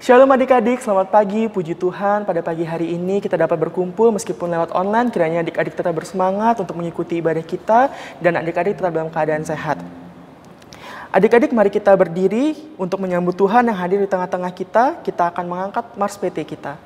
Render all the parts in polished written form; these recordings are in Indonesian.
Shalom adik-adik, selamat pagi, puji Tuhan. Pada pagi hari ini kita dapat berkumpul meskipun lewat online. Kiranya adik-adik tetap bersemangat untuk mengikuti ibadah kita dan adik-adik tetap dalam keadaan sehat. Adik-adik, mari kita berdiri untuk menyambut Tuhan yang hadir di tengah-tengah kita. Kita akan mengangkat Mars PT kita.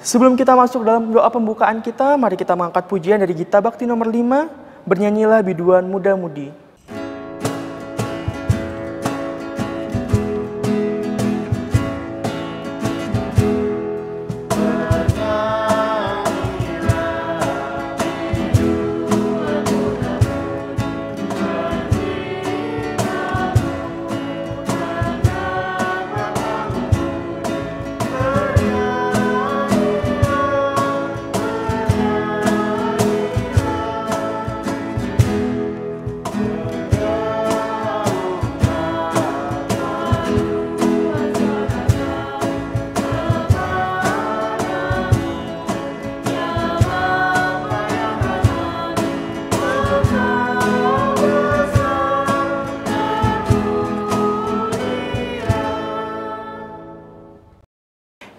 Sebelum kita masuk dalam doa pembukaan kita, mari kita mengangkat pujian dari Gita Bakti nomor 5, Bernyanyilah Biduan Muda-Mudi.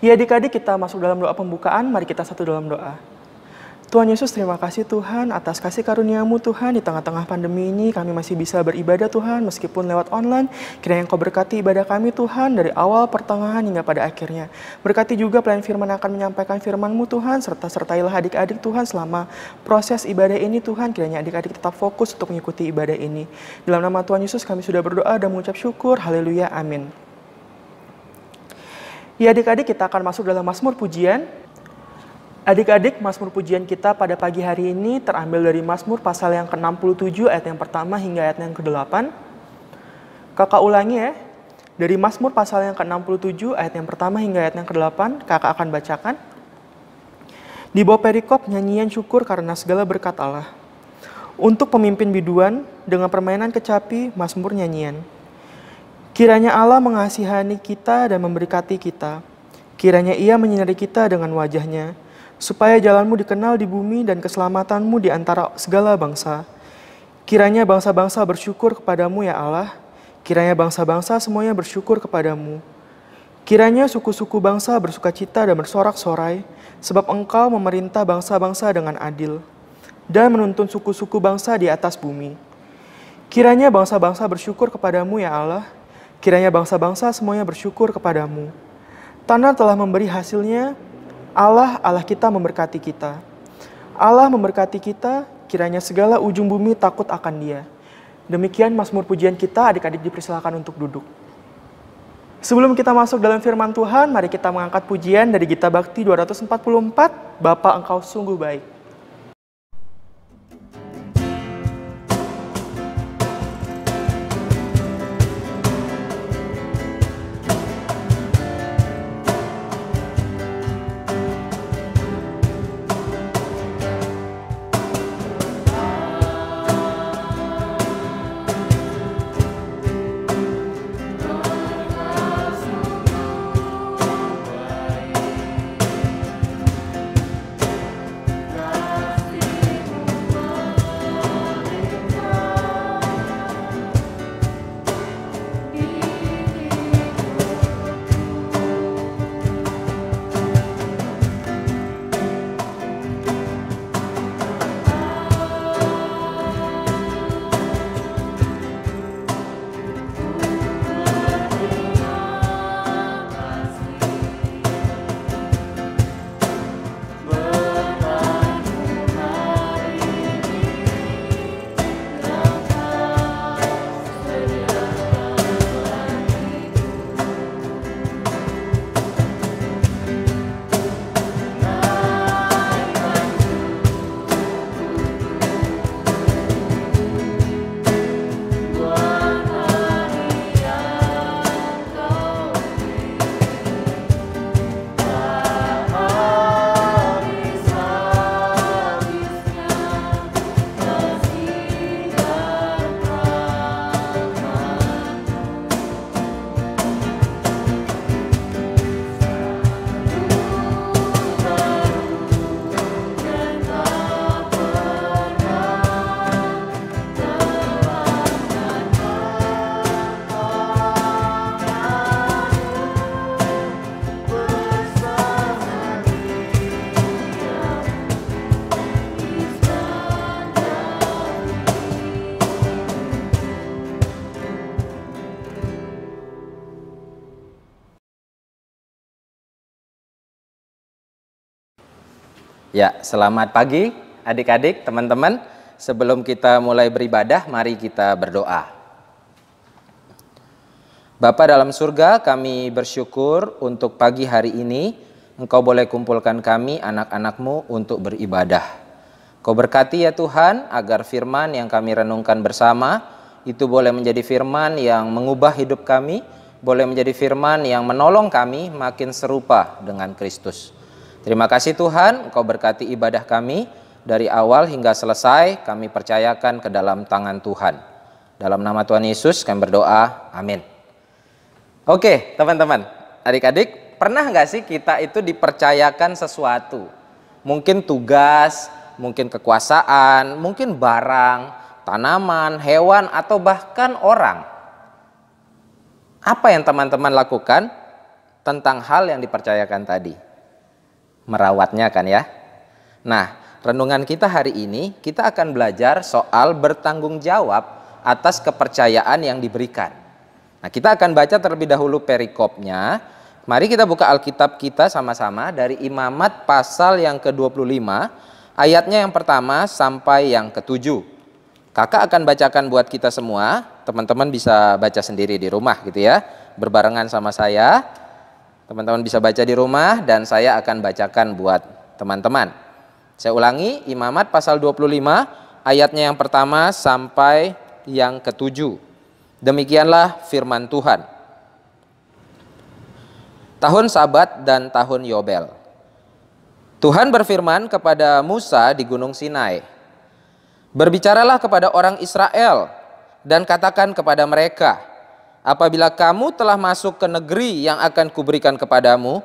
Ya adik-adik, kita masuk dalam doa pembukaan, mari kita satu dalam doa. Tuhan Yesus, terima kasih Tuhan atas kasih karunia-Mu Tuhan. Di tengah-tengah pandemi ini kami masih bisa beribadah Tuhan meskipun lewat online. Kiranya Engkau berkati ibadah kami Tuhan dari awal, pertengahan hingga pada akhirnya. Berkati juga pelayan firman akan menyampaikan firman-Mu Tuhan, sertailah adik-adik Tuhan selama proses ibadah ini Tuhan. Kiranya adik-adik tetap fokus untuk mengikuti ibadah ini. Dalam nama Tuhan Yesus kami sudah berdoa dan mengucap syukur. Haleluya, amin. Ya adik-adik, kita akan masuk dalam Mazmur Pujian. Adik-adik, Mazmur Pujian kita pada pagi hari ini terambil dari Mazmur pasal yang ke-67 ayat yang pertama hingga ayat yang ke-8. Kakak ulangi ya, dari Mazmur pasal yang ke-67 ayat yang pertama hingga ayat yang ke-8, kakak akan bacakan. Di bawah perikop nyanyian syukur karena segala berkat Allah. Untuk pemimpin biduan dengan permainan kecapi, Mazmur nyanyian. Kiranya Allah mengasihani kita dan memberkati kita. Kiranya Ia menyinari kita dengan wajah-Nya, supaya jalan-Mu dikenal di bumi dan keselamatan-Mu di antara segala bangsa. Kiranya bangsa-bangsa bersyukur kepadamu ya Allah. Kiranya bangsa-bangsa semuanya bersyukur kepadamu. Kiranya suku-suku bangsa bersukacita dan bersorak-sorai, sebab Engkau memerintah bangsa-bangsa dengan adil, dan menuntun suku-suku bangsa di atas bumi. Kiranya bangsa-bangsa bersyukur kepadamu ya Allah. Kiranya bangsa-bangsa semuanya bersyukur kepadamu. Tanah telah memberi hasilnya, Allah kita memberkati kita. Allah memberkati kita, kiranya segala ujung bumi takut akan Dia. Demikian Mazmur pujian kita, adik-adik dipersilakan untuk duduk. Sebelum kita masuk dalam firman Tuhan, mari kita mengangkat pujian dari Gita Bakti 244, Bapa Engkau sungguh baik. Ya, selamat pagi adik-adik, teman-teman. Sebelum kita mulai beribadah, mari kita berdoa. Bapa dalam surga, kami bersyukur untuk pagi hari ini Engkau boleh kumpulkan kami anak-anak-Mu untuk beribadah. Kau berkati ya Tuhan agar firman yang kami renungkan bersama itu boleh menjadi firman yang mengubah hidup kami, boleh menjadi firman yang menolong kami makin serupa dengan Kristus. Terima kasih Tuhan, Engkau berkati ibadah kami dari awal hingga selesai, kami percayakan ke dalam tangan Tuhan. Dalam nama Tuhan Yesus kami berdoa, amin. Oke teman-teman, adik-adik, pernah nggak sih kita itu dipercayakan sesuatu? Mungkin tugas, mungkin kekuasaan, mungkin barang, tanaman, hewan, atau bahkan orang. Apa yang teman-teman lakukan tentang hal yang dipercayakan tadi? Merawatnya kan ya. Nah, renungan kita hari ini kita akan belajar soal bertanggung jawab atas kepercayaan yang diberikan. Nah, kita akan baca terlebih dahulu perikopnya. Mari kita buka Alkitab kita sama-sama dari Imamat pasal yang ke-25, ayatnya yang pertama sampai yang ke-7. Kakak akan bacakan buat kita semua, teman-teman bisa baca sendiri di rumah gitu ya, berbarengan sama saya. Teman-teman bisa baca di rumah dan saya akan bacakan buat teman-teman. Saya ulangi, Imamat pasal 25 ayatnya yang pertama sampai yang ke-7. Demikianlah firman Tuhan. Tahun Sabat dan tahun Yobel. Tuhan berfirman kepada Musa di Gunung Sinai. Berbicaralah kepada orang Israel dan katakan kepada mereka, apabila kamu telah masuk ke negeri yang akan kuberikan kepadamu,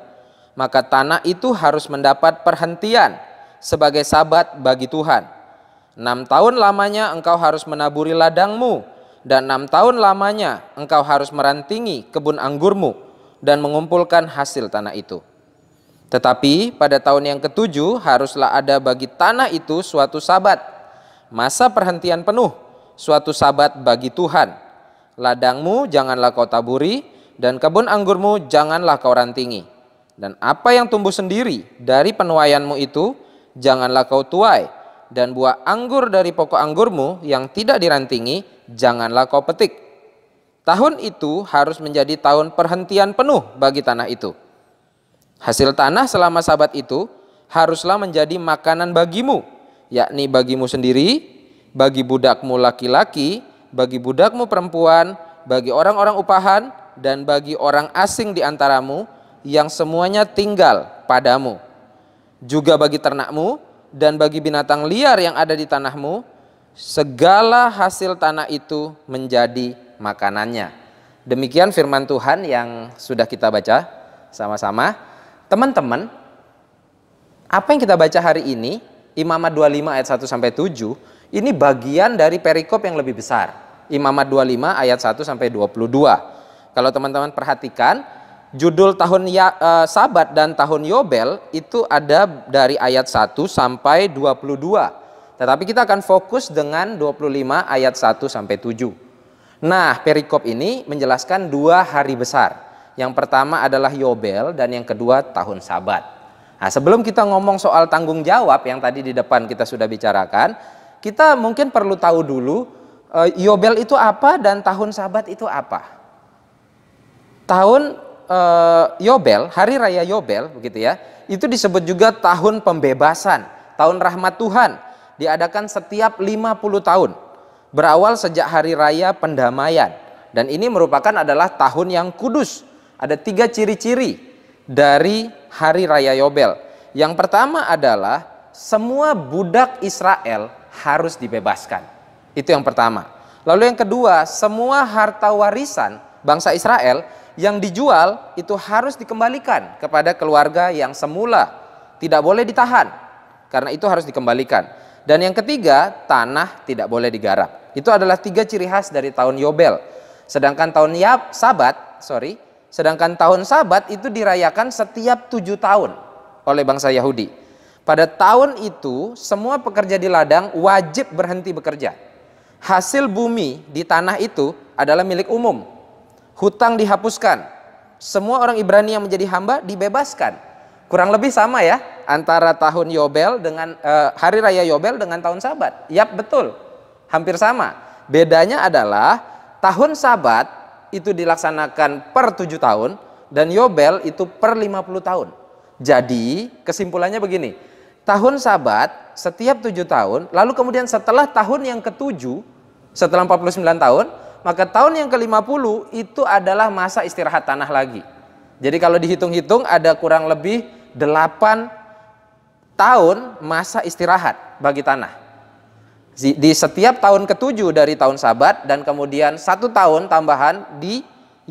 maka tanah itu harus mendapat perhentian sebagai sabat bagi Tuhan. 6 tahun lamanya engkau harus menaburi ladangmu, dan 6 tahun lamanya engkau harus merantingi kebun anggurmu dan mengumpulkan hasil tanah itu. Tetapi pada tahun yang ke-7 haruslah ada bagi tanah itu suatu sabat, masa perhentian penuh, suatu sabat bagi Tuhan. Ladangmu janganlah kau taburi, dan kebun anggurmu janganlah kau rantingi. Dan apa yang tumbuh sendiri dari penuaianmu itu janganlah kau tuai, dan buah anggur dari pokok anggurmu yang tidak dirantingi janganlah kau petik. Tahun itu harus menjadi tahun perhentian penuh bagi tanah itu. Hasil tanah selama sabat itu haruslah menjadi makanan bagimu, yakni bagimu sendiri, bagi budakmu laki-laki, bagi budakmu perempuan, bagi orang-orang upahan, dan bagi orang asing di antaramu yang semuanya tinggal padamu. Juga bagi ternakmu dan bagi binatang liar yang ada di tanahmu, segala hasil tanah itu menjadi makanannya. Demikian firman Tuhan yang sudah kita baca sama-sama. Teman-teman, apa yang kita baca hari ini, Imamat 25 ayat 1 sampai 7, ini bagian dari perikop yang lebih besar. Imamat 25 ayat 1 sampai 22. Kalau teman-teman perhatikan, judul tahun Sabat dan tahun Yobel itu ada dari ayat 1 sampai 22. Tetapi kita akan fokus dengan 25 ayat 1 sampai 7. Nah, perikop ini menjelaskan 2 hari besar. Yang pertama adalah Yobel dan yang kedua tahun Sabat. Nah, sebelum kita ngomong soal tanggung jawab yang tadi di depan kita sudah bicarakan, kita mungkin perlu tahu dulu Yobel itu apa dan tahun Sabat itu apa. Tahun Yobel, hari raya Yobel begitu ya, itu disebut juga tahun pembebasan, tahun rahmat Tuhan, diadakan setiap 50 tahun, berawal sejak hari raya pendamaian, dan ini merupakan adalah tahun yang kudus. Ada 3 ciri-ciri dari hari raya Yobel. Yang pertama adalah semua budak Israel harus dibebaskan. Itu yang pertama. Lalu yang kedua, semua harta warisan bangsa Israel yang dijual itu harus dikembalikan kepada keluarga yang semula, tidak boleh ditahan, karena itu harus dikembalikan. Dan yang ketiga, tanah tidak boleh digarap. Itu adalah 3 ciri khas dari tahun Yobel. Sedangkan tahun tahun Sabat itu dirayakan setiap 7 tahun oleh bangsa Yahudi. Pada tahun itu semua pekerja di ladang wajib berhenti bekerja. Hasil bumi di tanah itu adalah milik umum. Hutang dihapuskan. Semua orang Ibrani yang menjadi hamba dibebaskan. Kurang lebih sama ya antara tahun Yobel dengan hari raya Yobel dengan tahun Sabat? Yap, betul. Hampir sama. Bedanya adalah tahun Sabat itu dilaksanakan per 7 tahun dan Yobel itu per 50 tahun. Jadi kesimpulannya begini, tahun Sabat setiap 7 tahun, lalu kemudian setelah tahun yang ke-7, setelah 49 tahun, maka tahun yang ke-50 itu adalah masa istirahat tanah lagi. Jadi kalau dihitung-hitung ada kurang lebih 8 tahun masa istirahat bagi tanah. Di setiap tahun ke-7 dari tahun Sabat dan kemudian 1 tahun tambahan di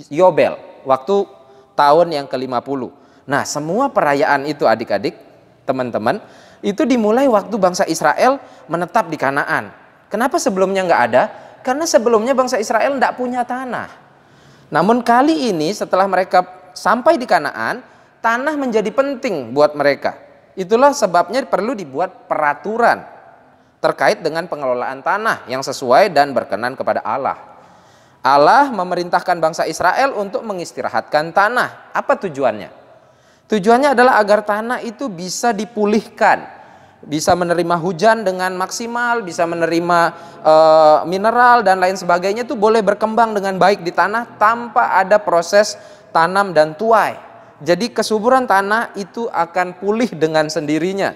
Yobel, waktu tahun yang ke-50. Nah, semua perayaan itu adik-adik, teman-teman, itu dimulai waktu bangsa Israel menetap di Kanaan. Kenapa sebelumnya nggak ada? Karena sebelumnya bangsa Israel nggak punya tanah. Namun kali ini setelah mereka sampai di Kanaan, tanah menjadi penting buat mereka. Itulah sebabnya perlu dibuat peraturan terkait dengan pengelolaan tanah yang sesuai dan berkenan kepada Allah. Allah memerintahkan bangsa Israel untuk mengistirahatkan tanah. Apa tujuannya? Tujuannya adalah agar tanah itu bisa dipulihkan, bisa menerima hujan dengan maksimal, bisa menerima mineral dan lain sebagainya, itu boleh berkembang dengan baik di tanah tanpa ada proses tanam dan tuai. Jadi kesuburan tanah itu akan pulih dengan sendirinya.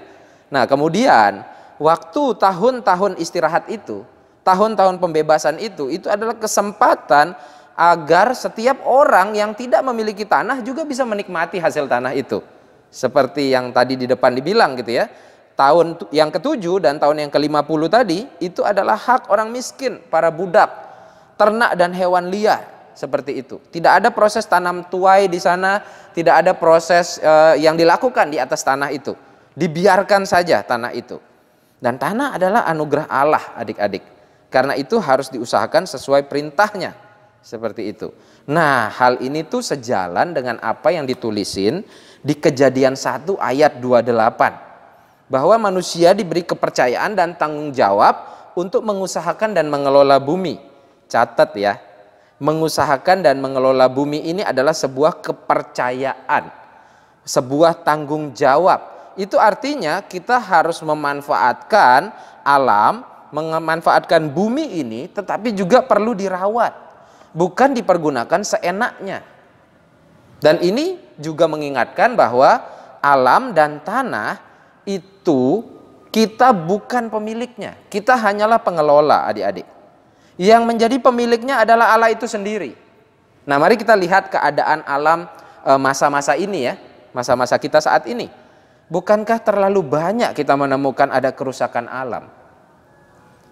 Nah, kemudian waktu tahun-tahun istirahat itu, tahun-tahun pembebasan itu adalah kesempatan agar setiap orang yang tidak memiliki tanah juga bisa menikmati hasil tanah itu. Seperti yang tadi di depan dibilang gitu ya. Tahun yang ke-7 dan tahun yang ke-50 tadi itu adalah hak orang miskin, para budak, ternak dan hewan liar, seperti itu. Tidak ada proses tanam tuai di sana, tidak ada proses yang dilakukan di atas tanah itu. Dibiarkan saja tanah itu. Dan tanah adalah anugerah Allah, adik-adik. Karena itu harus diusahakan sesuai perintahnya. Seperti itu. Nah, hal ini tuh sejalan dengan apa yang ditulisin di Kejadian 1 ayat 28. Bahwa manusia diberi kepercayaan dan tanggung jawab untuk mengusahakan dan mengelola bumi. Catat ya, mengusahakan dan mengelola bumi ini adalah sebuah kepercayaan, sebuah tanggung jawab. Itu artinya kita harus memanfaatkan alam, memanfaatkan bumi ini, tetapi juga perlu dirawat. Bukan dipergunakan seenaknya. Dan ini juga mengingatkan bahwa alam dan tanah itu kita bukan pemiliknya. Kita hanyalah pengelola, adik-adik. Yang menjadi pemiliknya adalah Allah itu sendiri. Nah, mari kita lihat keadaan alam masa-masa ini ya. Masa-masa kita saat ini. Bukankah terlalu banyak kita menemukan ada kerusakan alam?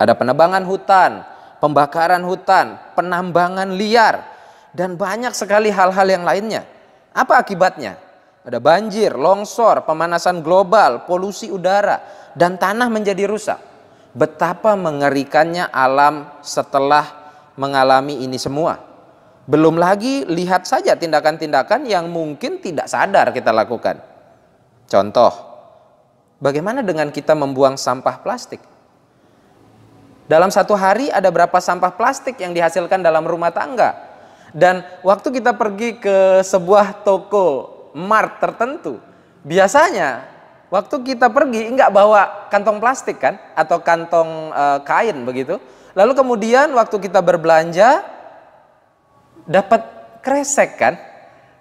Ada penebangan hutan, pembakaran hutan, penambangan liar, dan banyak sekali hal-hal yang lainnya. Apa akibatnya? Ada banjir, longsor, pemanasan global, polusi udara, dan tanah menjadi rusak. Betapa mengerikannya alam setelah mengalami ini semua. Belum lagi lihat saja tindakan-tindakan yang mungkin tidak sadar kita lakukan. Contoh, bagaimana dengan kita membuang sampah plastik? Dalam satu hari ada berapa sampah plastik yang dihasilkan dalam rumah tangga? Dan waktu kita pergi ke sebuah toko mart tertentu, biasanya waktu kita pergi enggak bawa kantong plastik kan? Atau kantong kain begitu. Lalu kemudian waktu kita berbelanja dapat kresek kan?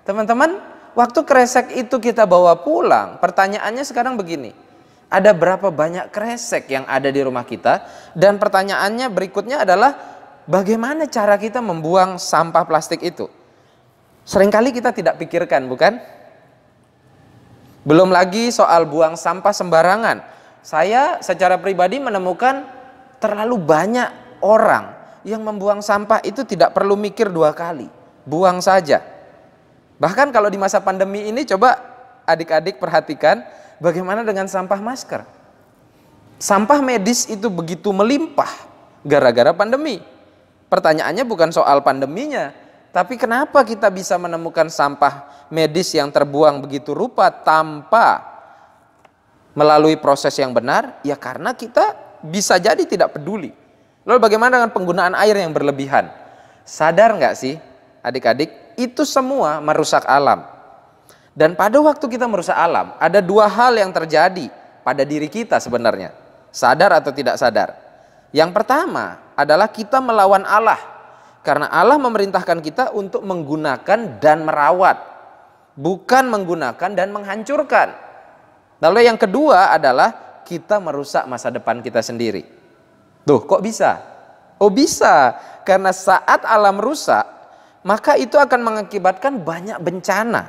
Teman-teman, waktu kresek itu kita bawa pulang, pertanyaannya sekarang begini. Ada berapa banyak kresek yang ada di rumah kita? Dan pertanyaannya berikutnya adalah bagaimana cara kita membuang sampah plastik itu? Seringkali kita tidak pikirkan, bukan? Belum lagi soal buang sampah sembarangan. Saya secara pribadi menemukan terlalu banyak orang yang membuang sampah itu tidak perlu mikir 2 kali. Buang saja. Bahkan kalau di masa pandemi ini, coba adik-adik perhatikan bagaimana dengan sampah masker. Sampah medis itu begitu melimpah gara-gara pandemi. Pertanyaannya bukan soal pandeminya, tapi kenapa kita bisa menemukan sampah medis yang terbuang begitu rupa tanpa melalui proses yang benar? Ya karena kita bisa jadi tidak peduli. Lalu bagaimana dengan penggunaan air yang berlebihan? Sadar nggak sih adik-adik? Itu semua merusak alam. Dan pada waktu kita merusak alam, ada dua hal yang terjadi pada diri kita sebenarnya. Sadar atau tidak sadar. Yang pertama adalah kita melawan Allah. Karena Allah memerintahkan kita untuk menggunakan dan merawat. Bukan menggunakan dan menghancurkan. Lalu yang kedua adalah kita merusak masa depan kita sendiri. Tuh, kok bisa? Oh bisa, karena saat alam rusak, maka itu akan mengakibatkan banyak bencana.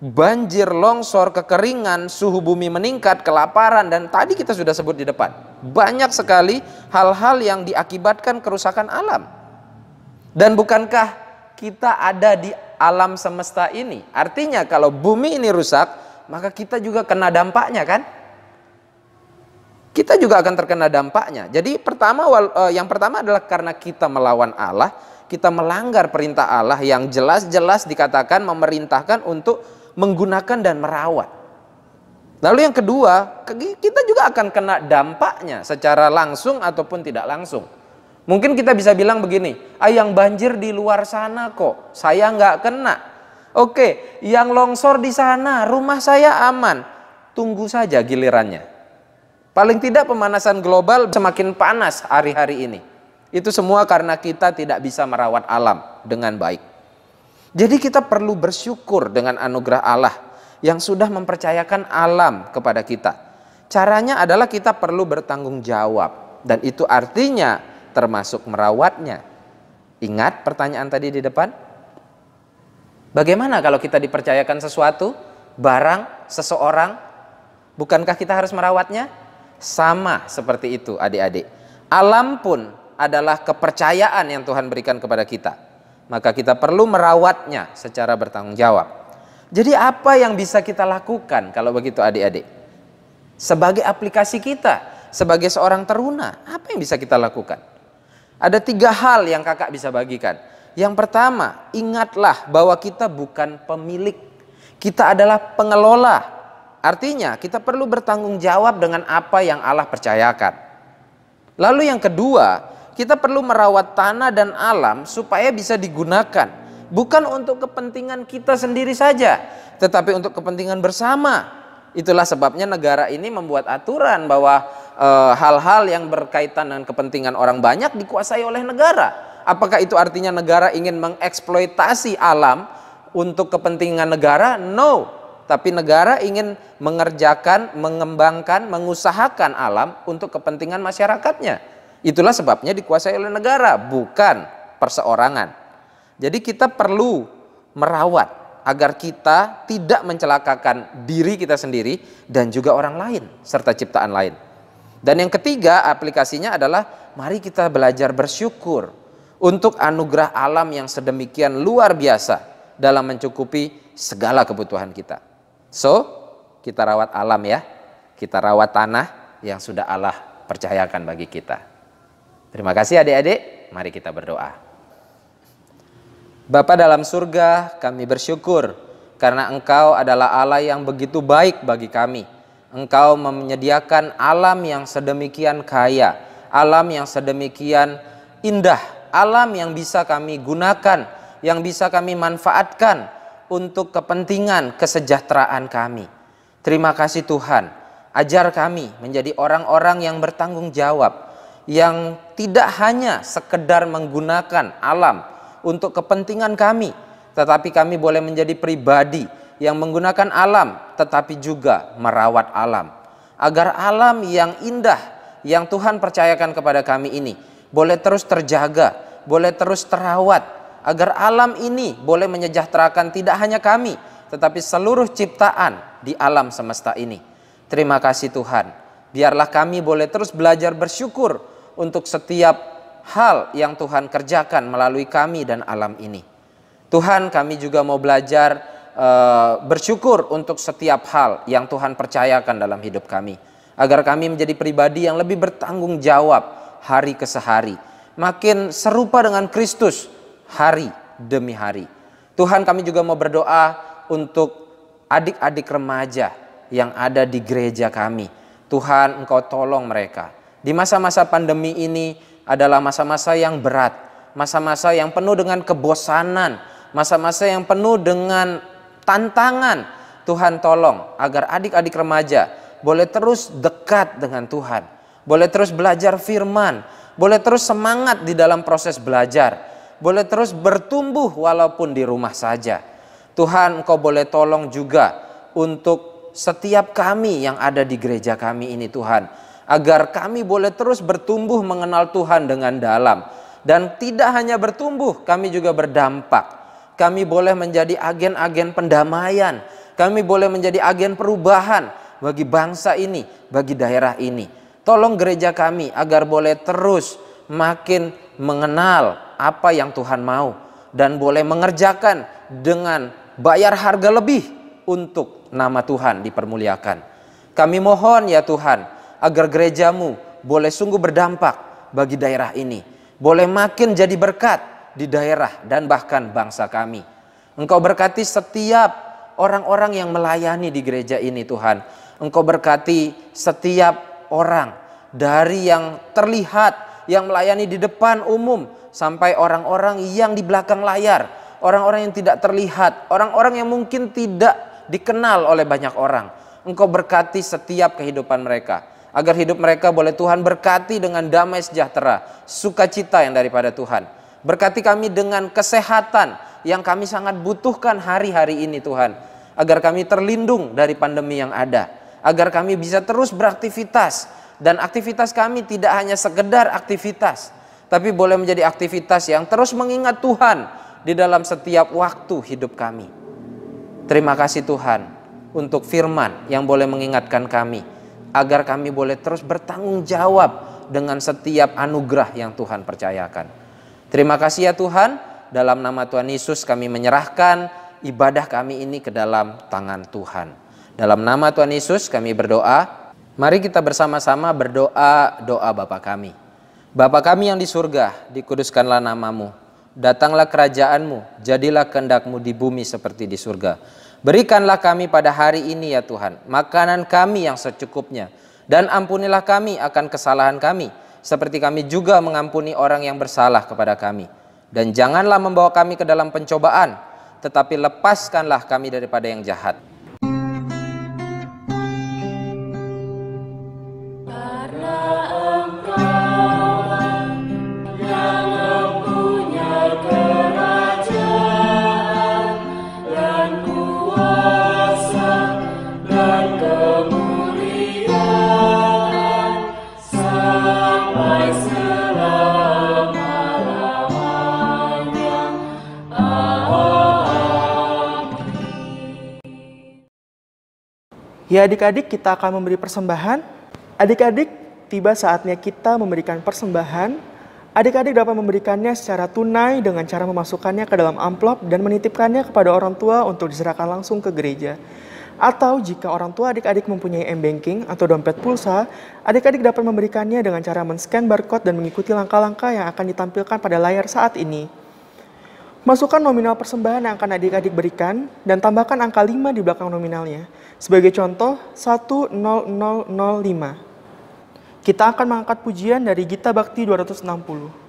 Banjir, longsor, kekeringan, suhu bumi meningkat, kelaparan, dan tadi kita sudah sebut di depan. Banyak sekali hal-hal yang diakibatkan kerusakan alam. Dan bukankah kita ada di alam semesta ini? Artinya kalau bumi ini rusak, maka kita juga kena dampaknya kan? Kita juga akan terkena dampaknya. Jadi yang pertama adalah karena kita melawan Allah, kita melanggar perintah Allah yang jelas-jelas dikatakan memerintahkan untuk menggunakan dan merawat. Lalu yang kedua, kita juga akan kena dampaknya secara langsung ataupun tidak langsung. Mungkin kita bisa bilang begini, yang banjir di luar sana kok, saya nggak kena. Oke, yang longsor di sana, rumah saya aman. Tunggu saja gilirannya. Paling tidak pemanasan global semakin panas hari-hari ini. Itu semua karena kita tidak bisa merawat alam dengan baik. Jadi kita perlu bersyukur dengan anugerah Allah yang sudah mempercayakan alam kepada kita. Caranya adalah kita perlu bertanggung jawab. Dan itu artinya termasuk merawatnya. Ingat pertanyaan tadi di depan? Bagaimana kalau kita dipercayakan sesuatu, barang, seseorang, bukankah kita harus merawatnya? Sama seperti itu adik-adik. Alam pun adalah kepercayaan yang Tuhan berikan kepada kita. Maka kita perlu merawatnya secara bertanggung jawab. Jadi apa yang bisa kita lakukan kalau begitu adik-adik? Sebagai aplikasi kita, sebagai seorang teruna, apa yang bisa kita lakukan? Ada 3 hal yang kakak bisa bagikan. Yang pertama, ingatlah bahwa kita bukan pemilik. Kita adalah pengelola. Artinya kita perlu bertanggung jawab dengan apa yang Allah percayakan. Lalu yang kedua, kita perlu merawat tanah dan alam supaya bisa digunakan. Bukan untuk kepentingan kita sendiri saja, tetapi untuk kepentingan bersama. Itulah sebabnya negara ini membuat aturan bahwa hal-hal yang berkaitan dengan kepentingan orang banyak dikuasai oleh negara. Apakah itu artinya negara ingin mengeksploitasi alam untuk kepentingan negara? No. Tapi negara ingin mengerjakan, mengembangkan, mengusahakan alam untuk kepentingan masyarakatnya. Itulah sebabnya dikuasai oleh negara, bukan perseorangan. Jadi kita perlu merawat agar kita tidak mencelakakan diri kita sendiri dan juga orang lain serta ciptaan lain. Dan yang ketiga aplikasinya adalah mari kita belajar bersyukur untuk anugerah alam yang sedemikian luar biasa dalam mencukupi segala kebutuhan kita. So, kita rawat alam ya. Kita rawat tanah yang sudah Allah percayakan bagi kita. Terima kasih adik-adik, mari kita berdoa. Bapa dalam surga, kami bersyukur karena Engkau adalah Allah yang begitu baik bagi kami. Engkau menyediakan alam yang sedemikian kaya, alam yang sedemikian indah, alam yang bisa kami gunakan, yang bisa kami manfaatkan untuk kepentingan kesejahteraan kami. Terima kasih Tuhan, ajar kami menjadi orang-orang yang bertanggung jawab, yang tidak hanya sekedar menggunakan alam untuk kepentingan kami, tetapi kami boleh menjadi pribadi yang menggunakan alam, tetapi juga merawat alam. Agar alam yang indah yang Tuhan percayakan kepada kami ini boleh terus terjaga, boleh terus terawat. Agar alam ini boleh menyejahterakan tidak hanya kami, tetapi seluruh ciptaan di alam semesta ini. Terima kasih Tuhan. Biarlah kami boleh terus belajar bersyukur untuk setiap hal yang Tuhan kerjakan melalui kami dan alam ini. Tuhan, kami juga mau belajar bersyukur untuk setiap hal yang Tuhan percayakan dalam hidup kami. Agar kami menjadi pribadi yang lebih bertanggung jawab hari ke hari. Makin serupa dengan Kristus hari demi hari. Tuhan, kami juga mau berdoa untuk adik-adik remaja yang ada di gereja kami. Tuhan, Engkau tolong mereka. Di masa-masa pandemi ini adalah masa-masa yang berat, masa-masa yang penuh dengan kebosanan, masa-masa yang penuh dengan tantangan, Tuhan tolong agar adik-adik remaja boleh terus dekat dengan Tuhan, boleh terus belajar firman, boleh terus semangat di dalam proses belajar, boleh terus bertumbuh walaupun di rumah saja. Tuhan, Engkau boleh tolong juga untuk setiap kami yang ada di gereja kami ini Tuhan, agar kami boleh terus bertumbuh mengenal Tuhan dengan dalam. Dan tidak hanya bertumbuh, kami juga berdampak. Kami boleh menjadi agen-agen pendamaian, kami boleh menjadi agen perubahan bagi bangsa ini, bagi daerah ini. Tolong gereja kami agar boleh terus makin mengenal apa yang Tuhan mau, dan boleh mengerjakan dengan bayar harga lebih untuk nama Tuhan dipermuliakan. Kami mohon ya Tuhan, agar gerejamu boleh sungguh berdampak bagi daerah ini, boleh makin jadi berkat di daerah dan bahkan bangsa kami. Engkau berkati setiap orang-orang yang melayani di gereja ini Tuhan. Engkau berkati setiap orang, dari yang terlihat, yang melayani di depan umum, sampai orang-orang yang di belakang layar, orang-orang yang tidak terlihat, orang-orang yang mungkin tidak dikenal oleh banyak orang. Engkau berkati setiap kehidupan mereka, agar hidup mereka boleh Tuhan berkati dengan damai sejahtera, sukacita yang daripada Tuhan. Berkati kami dengan kesehatan yang kami sangat butuhkan hari-hari ini Tuhan, agar kami terlindung dari pandemi yang ada, agar kami bisa terus beraktivitas, dan aktivitas kami tidak hanya sekedar aktivitas, tapi boleh menjadi aktivitas yang terus mengingat Tuhan di dalam setiap waktu hidup kami. Terima kasih Tuhan untuk firman yang boleh mengingatkan kami, agar kami boleh terus bertanggung jawab dengan setiap anugerah yang Tuhan percayakan. Terima kasih ya Tuhan, dalam nama Tuhan Yesus kami menyerahkan ibadah kami ini ke dalam tangan Tuhan. Dalam nama Tuhan Yesus kami berdoa. Mari kita bersama-sama berdoa doa Bapa kami. Bapa kami yang di surga, dikuduskanlah namamu. Datanglah kerajaanmu, jadilah kehendak-mu di bumi seperti di surga. Berikanlah kami pada hari ini ya Tuhan makanan kami yang secukupnya, dan ampunilah kami akan kesalahan kami, seperti kami juga mengampuni orang yang bersalah kepada kami. Dan janganlah membawa kami ke dalam pencobaan, tetapi lepaskanlah kami daripada yang jahat. Ya adik-adik, kita akan memberi persembahan. Adik-adik, tiba saatnya kita memberikan persembahan. Adik-adik dapat memberikannya secara tunai dengan cara memasukkannya ke dalam amplop dan menitipkannya kepada orang tua untuk diserahkan langsung ke gereja. Atau jika orang tua adik-adik mempunyai m-banking atau dompet pulsa, adik-adik dapat memberikannya dengan cara men-scan barcode dan mengikuti langkah-langkah yang akan ditampilkan pada layar saat ini. Masukkan nominal persembahan yang akan adik-adik berikan dan tambahkan angka 5 di belakang nominalnya. Sebagai contoh, 10005. Kita akan mengangkat pujian dari Gita Bakti 260.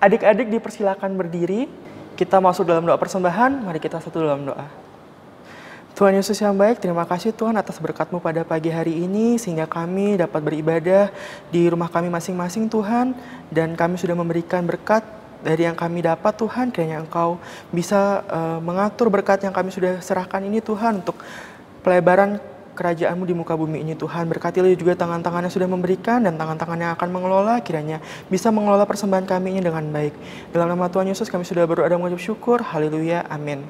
Adik-adik dipersilakan berdiri. Kita masuk dalam doa persembahan. Mari kita satu dalam doa. Tuhan Yesus yang baik, terima kasih Tuhan atas berkat-Mu pada pagi hari ini, sehingga kami dapat beribadah di rumah kami masing-masing Tuhan, dan kami sudah memberikan berkat dari yang kami dapat Tuhan. Kiranya Engkau bisa mengatur berkat yang kami sudah serahkan ini Tuhan, untuk pelebaran kerajaan-Mu di muka bumi ini Tuhan. Berkatilah juga tangan-tangan yang sudah memberikan dan tangan-tangan yang akan mengelola, kiranya bisa mengelola persembahan kami ini dengan baik. Dalam nama Tuhan Yesus kami sudah berdoa dan mengucap syukur. Haleluya, amin.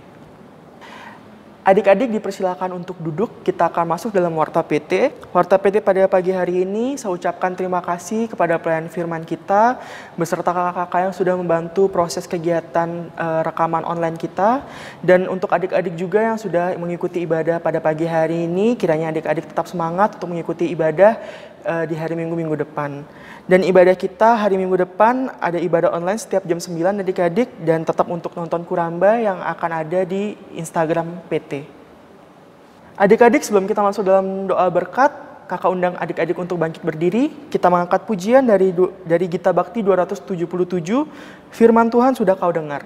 Adik-adik dipersilakan untuk duduk. Kita akan masuk dalam Warta PT. Warta PT pada pagi hari ini saya ucapkan terima kasih kepada pelayan firman kita beserta kakak-kakak yang sudah membantu proses kegiatan rekaman online kita. Dan untuk adik-adik juga yang sudah mengikuti ibadah pada pagi hari ini, kiranya adik-adik tetap semangat untuk mengikuti ibadah di hari Minggu-minggu depan. Dan ibadah kita hari Minggu depan ada ibadah online setiap jam 9 adik-adik, dan tetap untuk nonton Kuramba yang akan ada di Instagram PT. Adik-adik, sebelum kita masuk dalam doa berkat, kakak undang adik-adik untuk bangkit berdiri. Kita mengangkat pujian dari Gita Bakti 277, Firman Tuhan sudah kau dengar.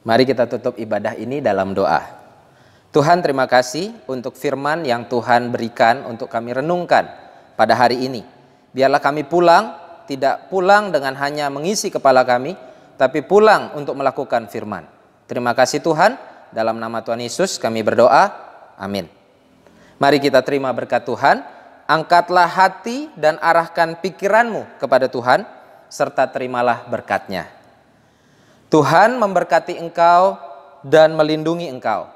Mari kita tutup ibadah ini dalam doa. Tuhan, terima kasih untuk firman yang Tuhan berikan untuk kami renungkan pada hari ini. Biarlah kami pulang, tidak pulang dengan hanya mengisi kepala kami, tapi pulang untuk melakukan firman. Terima kasih Tuhan, dalam nama Tuhan Yesus kami berdoa, amin. Mari kita terima berkat Tuhan. Angkatlah hati dan arahkan pikiranmu kepada Tuhan, serta terimalah berkat-Nya. Tuhan memberkati engkau dan melindungi engkau.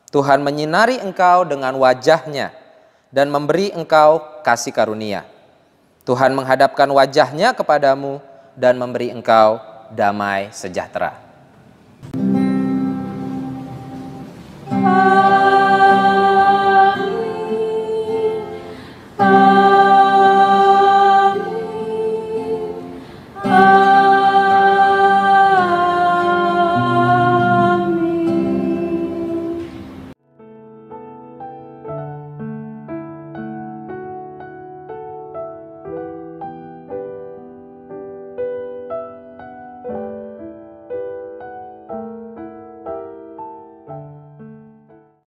Tuhan menyinari engkau dengan wajah-Nya dan memberi engkau kasih karunia. Tuhan menghadapkan wajah-Nya kepadamu dan memberi engkau damai sejahtera.